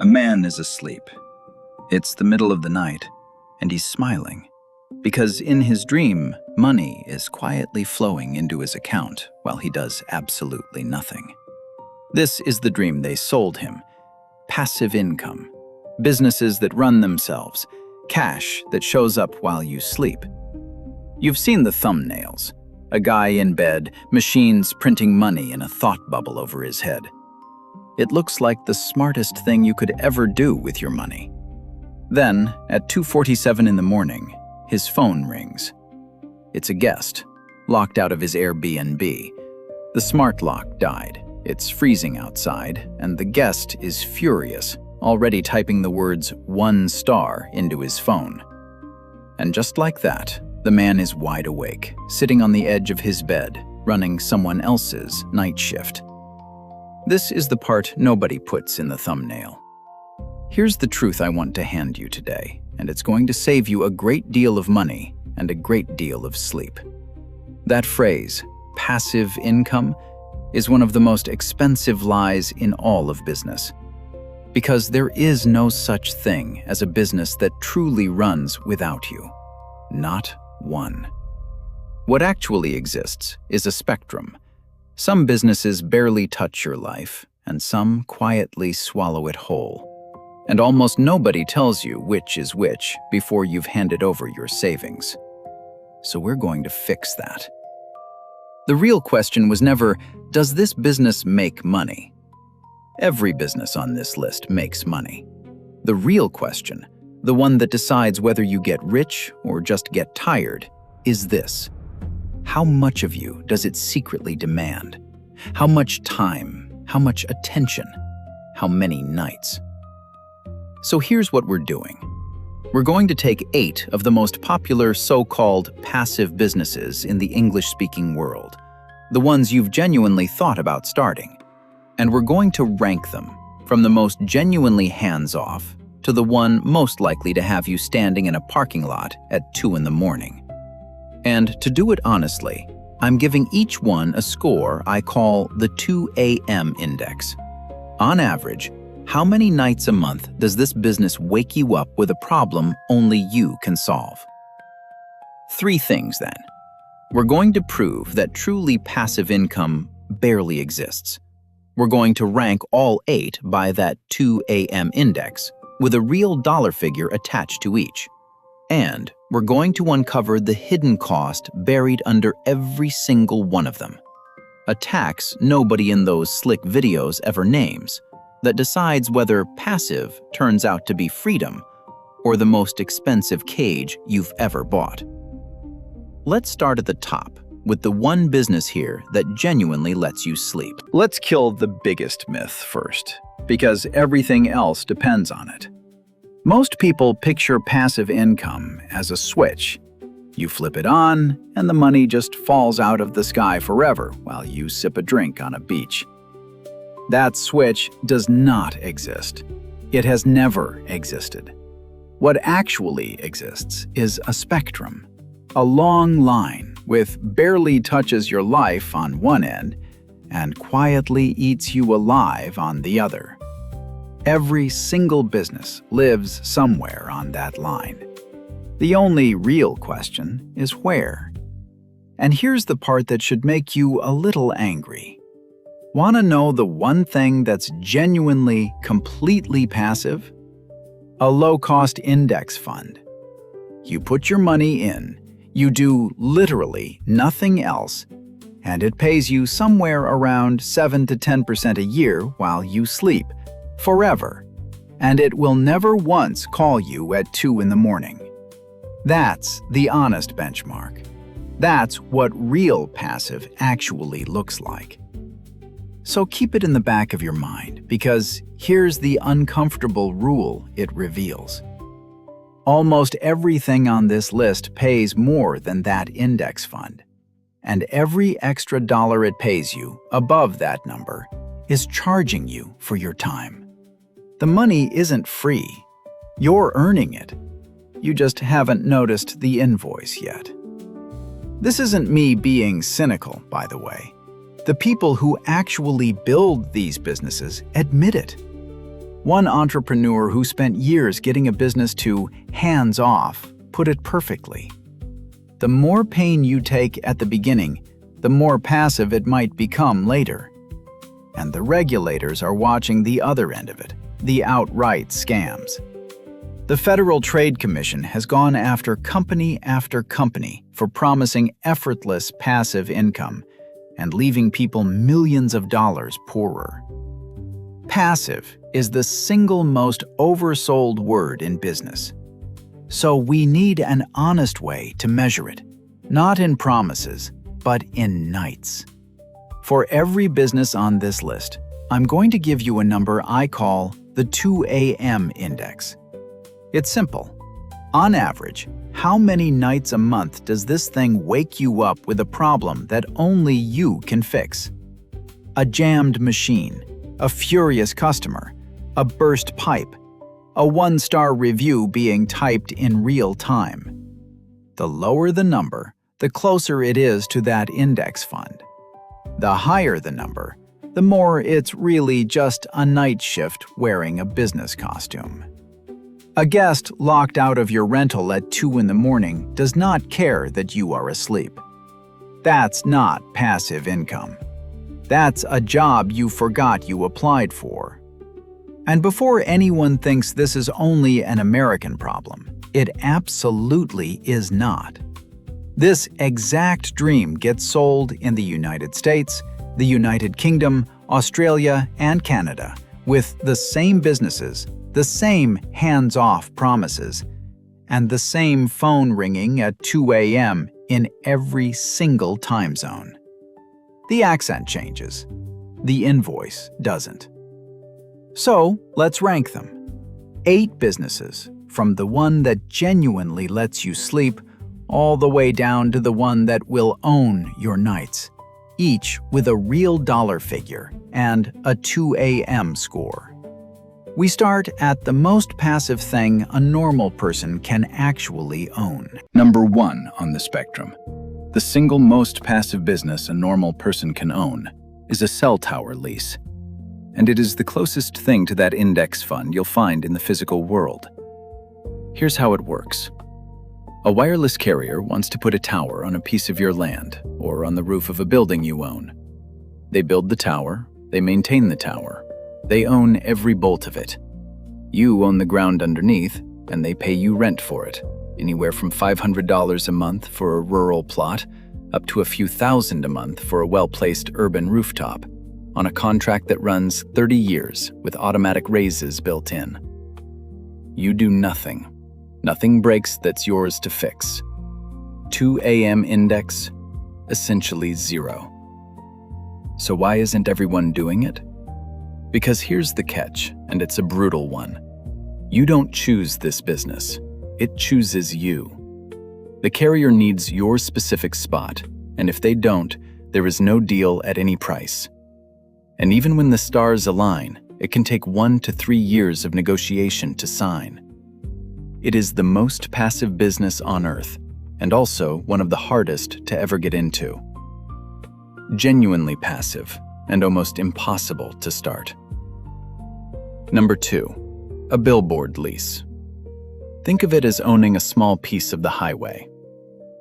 A man is asleep. It's the middle of the night, and he's smiling, because in his dream, money is quietly flowing into his account while he does absolutely nothing. This is the dream they sold him: passive income, businesses that run themselves, cash that shows up while you sleep. You've seen the thumbnails: a guy in bed, machines printing money in a thought bubble over his head. It looks like the smartest thing you could ever do with your money. Then, at 2:47 in the morning, his phone rings. It's a guest, locked out of his Airbnb. The smart lock died. It's freezing outside, and the guest is furious, already typing the words 1 star into his phone. And just like that, the man is wide awake, sitting on the edge of his bed, running someone else's night shift. This is the part nobody puts in the thumbnail. Here's the truth I want to hand you today, and it's going to save you a great deal of money and a great deal of sleep. That phrase, passive income, is one of the most expensive lies in all of business. Because there is no such thing as a business that truly runs without you. Not one. What actually exists is a spectrum. Some businesses barely touch your life, and some quietly swallow it whole. And almost nobody tells you which is which before you've handed over your savings. So we're going to fix that. The real question was never, does this business make money? Every business on this list makes money. The real question, the one that decides whether you get rich or just get tired, is this: how much of you does it secretly demand? How much time? How much attention? How many nights? So here's what we're doing. We're going to take 8 of the most popular so-called passive businesses in the English-speaking world, the ones you've genuinely thought about starting, and we're going to rank them from the most genuinely hands-off to the one most likely to have you standing in a parking lot at 2 in the morning. And to do it honestly, I'm giving each one a score I call the 2 a.m. index. On average, how many nights a month does this business wake you up with a problem only you can solve? 3 things then. We're going to prove that truly passive income barely exists. We're going to rank all 8 by that 2 a.m. index, with a real dollar figure attached to each. And we're going to uncover the hidden cost buried under every single one of them. A tax nobody in those slick videos ever names, that decides whether passive turns out to be freedom or the most expensive cage you've ever bought. Let's start at the top with the one business here that genuinely lets you sleep. Let's kill the biggest myth first, because everything else depends on it. Most people picture passive income as a switch. You flip it on, and the money just falls out of the sky forever while you sip a drink on a beach. That switch does not exist. It has never existed. What actually exists is a spectrum, a long line with barely touches your life on one end and quietly eats you alive on the other. Every single business lives somewhere on that line. The only real question is where. And here's the part that should make you a little angry. Want to know the one thing that's genuinely, completely passive? A low-cost index fund. You put your money in, you do literally nothing else, and it pays you somewhere around 7 to 10% a year while you sleep, forever, and it will never once call you at 2 in the morning. That's the honest benchmark. That's what real passive actually looks like. So keep it in the back of your mind, because here's the uncomfortable rule it reveals. Almost everything on this list pays more than that index fund, and every extra dollar it pays you above that number is charging you for your time. The money isn't free. You're earning it. You just haven't noticed the invoice yet. This isn't me being cynical, by the way. The people who actually build these businesses admit it. One entrepreneur who spent years getting a business to hands off put it perfectly. The more pain you take at the beginning, the more passive it might become later. And the regulators are watching the other end of it, the outright scams. The Federal Trade Commission has gone after company for promising effortless passive income and leaving people millions of dollars poorer. Passive is the single most oversold word in business. So we need an honest way to measure it, not in promises, but in nights. For every business on this list, I'm going to give you a number I call the 2 a.m. index. It's simple. On average, how many nights a month does this thing wake you up with a problem that only you can fix? A jammed machine, a furious customer, a burst pipe, a 1-star review being typed in real time. The lower the number, the closer it is to that index fund. The higher the number, the more it's really just a night shift wearing a business costume. A guest locked out of your rental at 2 in the morning does not care that you are asleep. That's not passive income. That's a job you forgot you applied for. And before anyone thinks this is only an American problem, it absolutely is not. This exact dream gets sold in the United States, the United Kingdom, Australia, and Canada, with the same businesses, the same hands-off promises, and the same phone ringing at 2 a.m. in every single time zone. The accent changes. The invoice doesn't. So, let's rank them. 8 businesses, from the one that genuinely lets you sleep all the way down to the one that will own your nights, each with a real dollar figure and a 2 a.m. score. We start at the most passive thing a normal person can actually own. Number 1 on the spectrum. The single most passive business a normal person can own is a cell tower lease. And it is the closest thing to that index fund you'll find in the physical world. Here's how it works. A wireless carrier wants to put a tower on a piece of your land or on the roof of a building you own. They build the tower, they maintain the tower, they own every bolt of it. You own the ground underneath, and they pay you rent for it, anywhere from $500 a month for a rural plot up to a few thousand a month for a well-placed urban rooftop, on a contract that runs 30 years with automatic raises built in. You do nothing. Nothing breaks that's yours to fix. 2 a.m. index, essentially 0. So why isn't everyone doing it? Because here's the catch, and it's a brutal one. You don't choose this business. It chooses you. The carrier needs your specific spot, and if they don't, there is no deal at any price. And even when the stars align, it can take 1 to 3 years of negotiation to sign. It is the most passive business on earth, and also one of the hardest to ever get into. Genuinely passive, and almost impossible to start. Number 2, a billboard lease. Think of it as owning a small piece of the highway.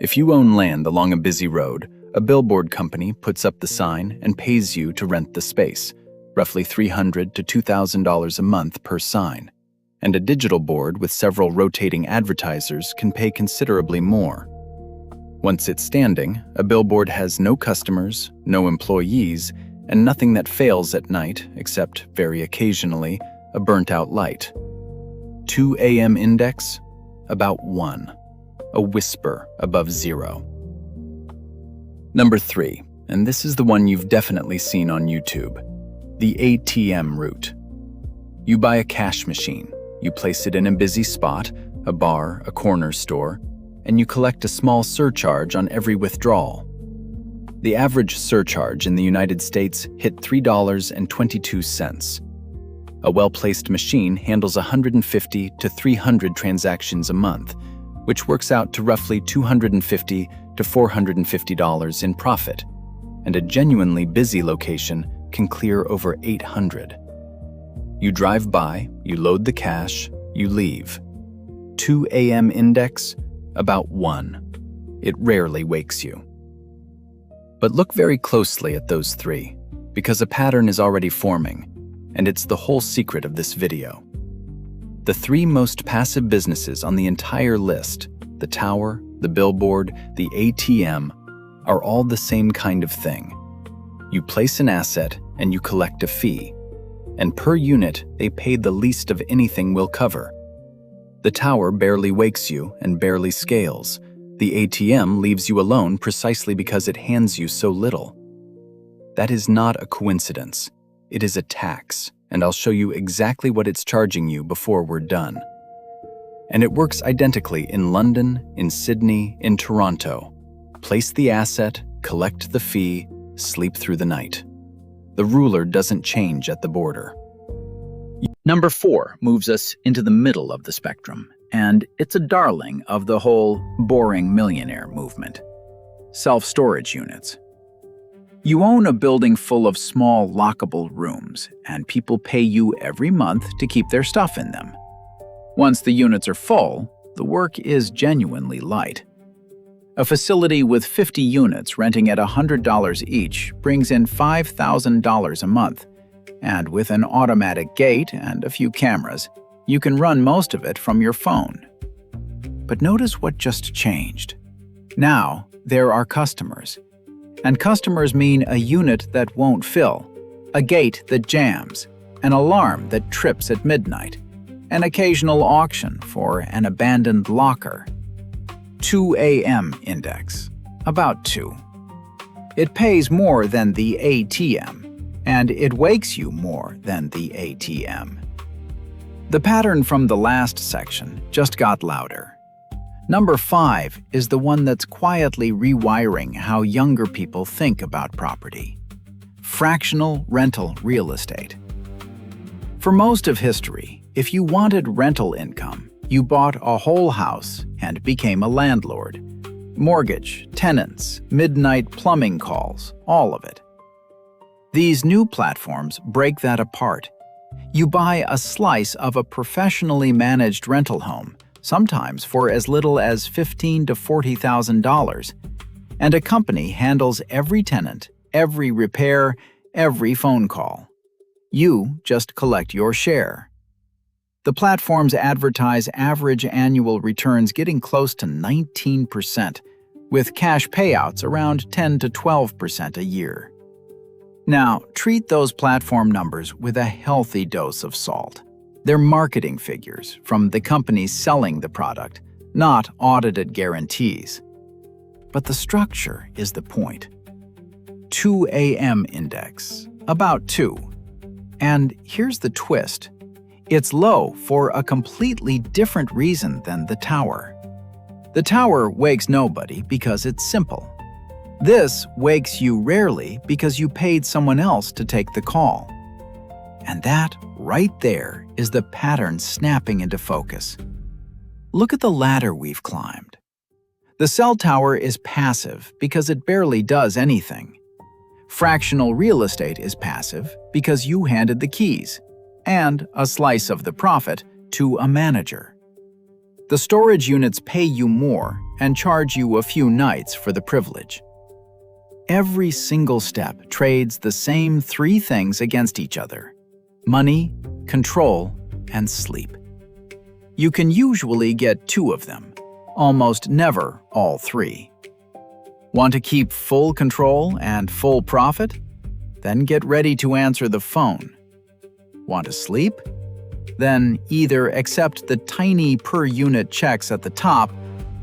If you own land along a busy road, a billboard company puts up the sign and pays you to rent the space, roughly $300 to $2,000 a month per sign. And a digital board with several rotating advertisers can pay considerably more. Once it's standing, a billboard has no customers, no employees, and nothing that fails at night except, very occasionally, a burnt-out light. 2 a.m. index? About 1. A whisper above 0. Number 3, and this is the one you've definitely seen on YouTube, the ATM route. You buy a cash machine. You place it in a busy spot, a bar, a corner store, and you collect a small surcharge on every withdrawal. The average surcharge in the United States hit $3.22. A well-placed machine handles 150 to 300 transactions a month, which works out to roughly $250 to $450 in profit, and a genuinely busy location can clear over 800. You drive by, you load the cash, you leave. 2 a.m. index, about 1. It rarely wakes you. But look very closely at those 3, because a pattern is already forming, and it's the whole secret of this video. The 3 most passive businesses on the entire list, the tower, the billboard, the ATM, are all the same kind of thing. You place an asset and you collect a fee, and per unit they pay the least of anything we'll cover. The tower barely wakes you and barely scales. The ATM leaves you alone precisely because it hands you so little. That is not a coincidence. It is a tax, and I'll show you exactly what it's charging you before we're done. And it works identically in London, in Sydney, in Toronto. Place the asset, collect the fee, sleep through the night. The ruler doesn't change at the border. Number 4 moves us into the middle of the spectrum, and it's a darling of the whole boring millionaire movement. Self-storage units. You own a building full of small, lockable rooms, and people pay you every month to keep their stuff in them. Once the units are full, the work is genuinely light. A facility with 50 units renting at $100 each brings in $5,000 a month, and with an automatic gate and a few cameras, you can run most of it from your phone. But notice what just changed. Now, there are customers. And customers mean a unit that won't fill, a gate that jams, an alarm that trips at midnight, an occasional auction for an abandoned locker. 2 a.m. index, about 2. It pays more than the ATM, and it wakes you more than the ATM. The pattern from the last section just got louder. Number 5 is the one that's quietly rewiring how younger people think about property. Fractional rental real estate. For most of history, if you wanted rental income, you bought a whole house and became a landlord. Mortgage, tenants, midnight plumbing calls, all of it. These new platforms break that apart. You buy a slice of a professionally managed rental home, sometimes for as little as $15,000 to $40,000, and a company handles every tenant, every repair, every phone call. You just collect your share. The platforms advertise average annual returns getting close to 19%, with cash payouts around 10 to 12% a year. Now, treat those platform numbers with a healthy dose of salt. They're marketing figures from the companies selling the product, not audited guarantees. But the structure is the point. 2 a.m. index, about 2. And here's the twist. It's low for a completely different reason than the tower. The tower wakes nobody because it's simple. This wakes you rarely because you paid someone else to take the call. And that, right there, is the pattern snapping into focus. Look at the ladder we've climbed. The cell tower is passive because it barely does anything. Fractional real estate is passive because you handed the keys and a slice of the profit to a manager. The storage units pay you more and charge you a few nights for the privilege. Every single step trades the same 3 things against each other: money, control, and sleep. You can usually get 2 of them, almost never all 3. Want to keep full control and full profit? Then get ready to answer the phone. Want to sleep? Then either accept the tiny per-unit checks at the top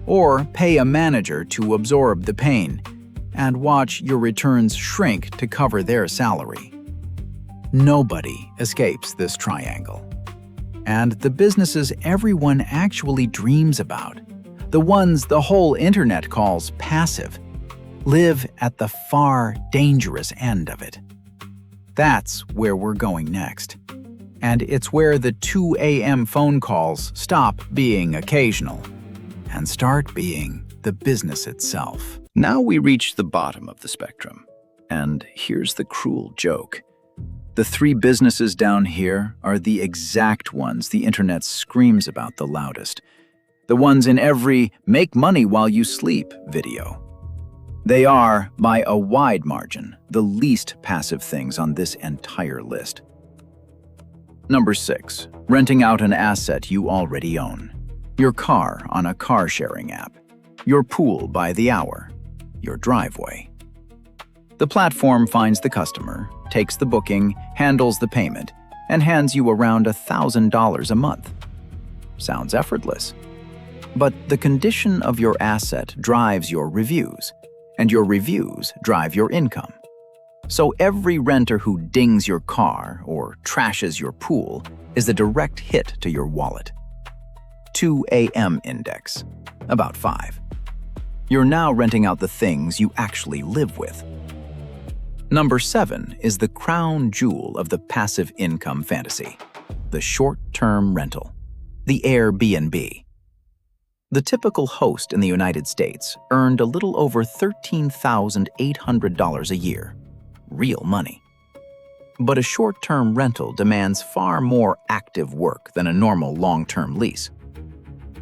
or pay a manager to absorb the pain and watch your returns shrink to cover their salary. Nobody escapes this triangle. And the businesses everyone actually dreams about, the ones the whole internet calls passive, live at the far dangerous end of it. That's where we're going next. And it's where the 2 a.m. phone calls stop being occasional and start being the business itself. Now we reach the bottom of the spectrum. And here's the cruel joke. The three businesses down here are the exact ones the internet screams about the loudest. The ones in every "make money while you sleep" video. They are, by a wide margin, the least passive things on this entire list. Number 6. Renting out an asset you already own. Your car on a car-sharing app. Your pool by the hour. Your driveway. The platform finds the customer, takes the booking, handles the payment, and hands you around $1,000 a month. Sounds effortless. But the condition of your asset drives your reviews, and your reviews drive your income. So every renter who dings your car or trashes your pool is a direct hit to your wallet. 2 a.m. index, about 5. You're now renting out the things you actually live with. Number 7 is the crown jewel of the passive income fantasy, the short-term rental, the Airbnb. The typical host in the United States earned a little over $13,800 a year, real money. But a short-term rental demands far more active work than a normal long-term lease.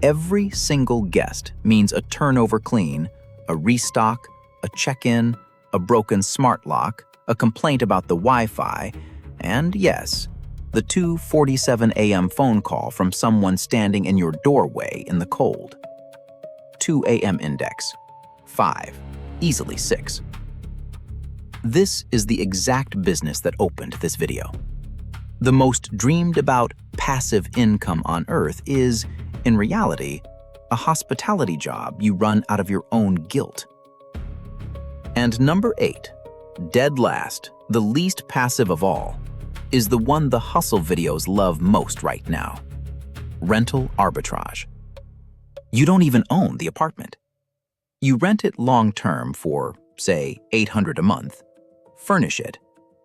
Every single guest means a turnover clean, a restock, a check-in, a broken smart lock, a complaint about the Wi-Fi, and yes, the 2:47 a.m. phone call from someone standing in your doorway in the cold. 2 a.m. index, 5, easily 6. This is the exact business that opened this video. The most dreamed about passive income on earth is, in reality, a hospitality job you run out of your own guilt. And number 8, dead last, the least passive of all, is the one the hustle videos love most right now: rental arbitrage. You don't even own the apartment. You rent it long-term for, say, $800 a month, furnish it,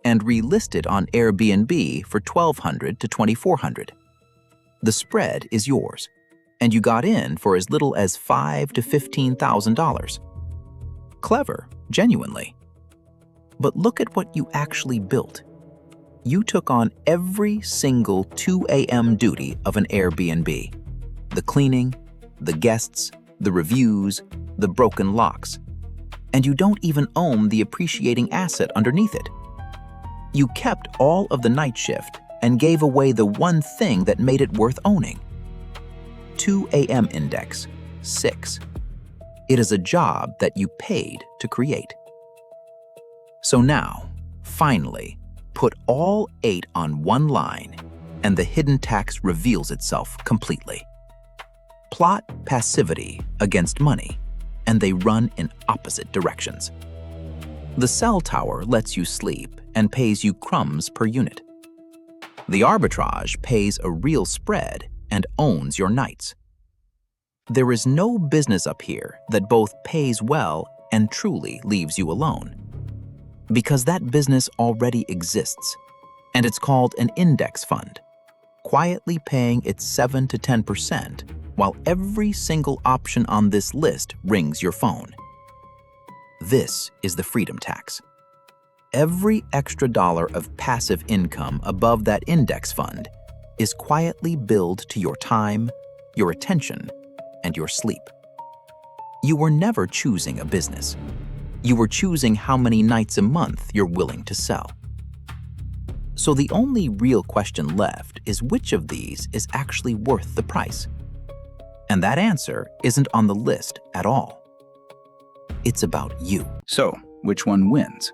and relist it on Airbnb for $1,200 to $2,400. The spread is yours, and you got in for as little as $5,000 to $15,000. Clever, genuinely. But look at what you actually built. You took on every single 2 a.m. duty of an Airbnb. The cleaning, the guests, the reviews, the broken locks. And you don't even own the appreciating asset underneath it. You kept all of the night shift and gave away the one thing that made it worth owning. 2 a.m. index, 6. It is a job that you paid to create. So now, finally, put all 8 on one line, and the hidden tax reveals itself completely. Plot passivity against money, and they run in opposite directions. The cell tower lets you sleep and pays you crumbs per unit. The arbitrage pays a real spread and owns your nights. There is no business up here that both pays well and truly leaves you alone. Because that business already exists, and it's called an index fund, quietly paying its 7 to 10% while every single option on this list rings your phone. This is the freedom tax. Every extra dollar of passive income above that index fund is quietly billed to your time, your attention, and your sleep. You were never choosing a business. You were choosing how many nights a month you're willing to sell. So the only real question left is which of these is actually worth the price. And that answer isn't on the list at all. It's about you. So, which one wins?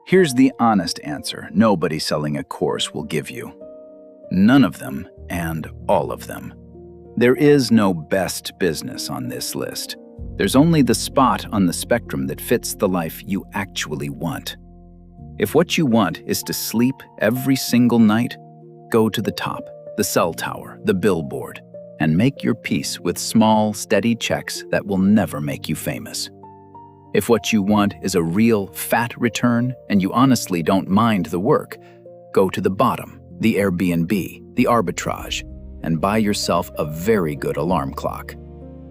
Here's the honest answer nobody selling a course will give you. None of them and all of them. There is no best business on this list. There's only the spot on the spectrum that fits the life you actually want. If what you want is to sleep every single night, go to the top, the cell tower, the billboard, and make your peace with small, steady checks that will never make you famous. If what you want is a real, fat return and you honestly don't mind the work, go to the bottom, the Airbnb, the arbitrage, and buy yourself a very good alarm clock.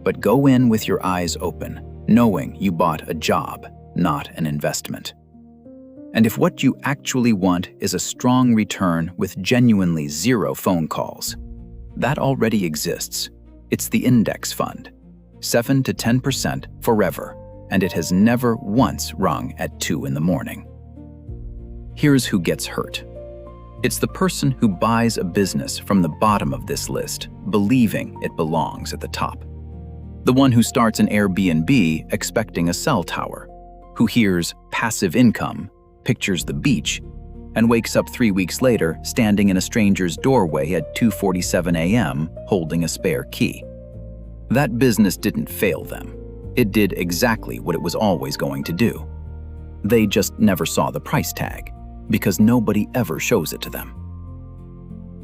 But go in with your eyes open, knowing you bought a job, not an investment. And if what you actually want is a strong return with genuinely zero phone calls, that already exists. It's the index fund, 7 to 10% forever, and it has never once rung at 2 in the morning. Here's who gets hurt. It's the person who buys a business from the bottom of this list, believing it belongs at the top. The one who starts an Airbnb expecting a cell tower, who hears passive income, pictures the beach, and wakes up 3 weeks later standing in a stranger's doorway at 2:47 a.m. holding a spare key. That business didn't fail them. It did exactly what it was always going to do. They just never saw the price tag, because nobody ever shows it to them.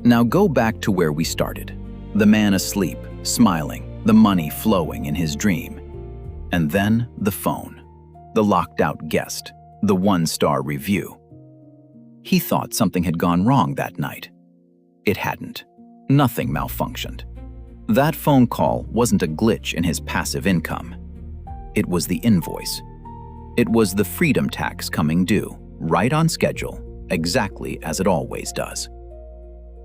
Now go back to where we started. The man asleep, smiling, the money flowing in his dream. And then the phone, the locked-out guest, the 1-star review. He thought something had gone wrong that night. It hadn't. Nothing malfunctioned. That phone call wasn't a glitch in his passive income. It was the invoice. It was the freedom tax coming due, right on schedule, exactly as it always does.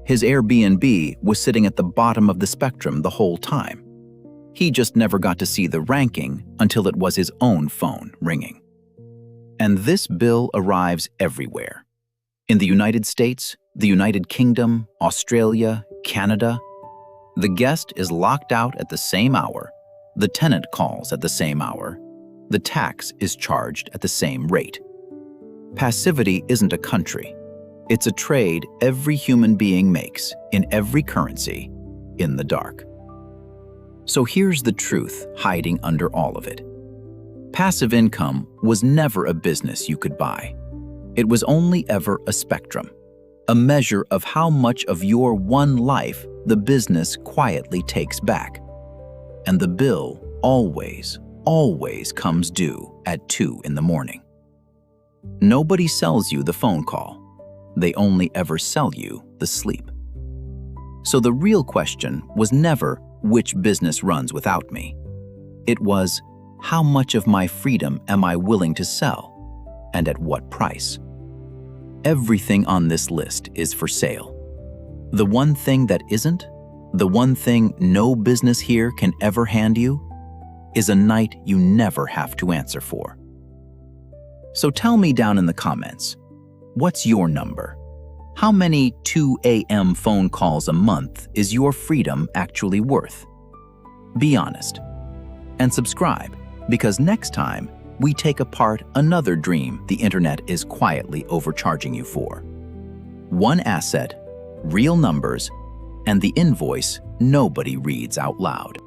His Airbnb was sitting at the bottom of the spectrum the whole time. He just never got to see the ranking until it was his own phone ringing. And this bill arrives everywhere. In the United States, the United Kingdom, Australia, Canada. The guest is locked out at the same hour. The tenant calls at the same hour. The tax is charged at the same rate. Passivity isn't a country. It's a trade every human being makes in every currency in the dark. So here's the truth hiding under all of it. Passive income was never a business you could buy. It was only ever a spectrum, a measure of how much of your one life the business quietly takes back. And the bill always comes due at 2 in the morning. Nobody sells you the phone call. They only ever sell you the sleep. So the real question was never which business runs without me. It was, how much of my freedom am I willing to sell, and at what price? Everything on this list is for sale. The one thing that isn't, the one thing no business here can ever hand you, is a night you never have to answer for. So tell me down in the comments, what's your number? How many 2 a.m. phone calls a month is your freedom actually worth? Be honest. And subscribe, because next time we take apart another dream the internet is quietly overcharging you for. One asset, real numbers, and the invoice nobody reads out loud.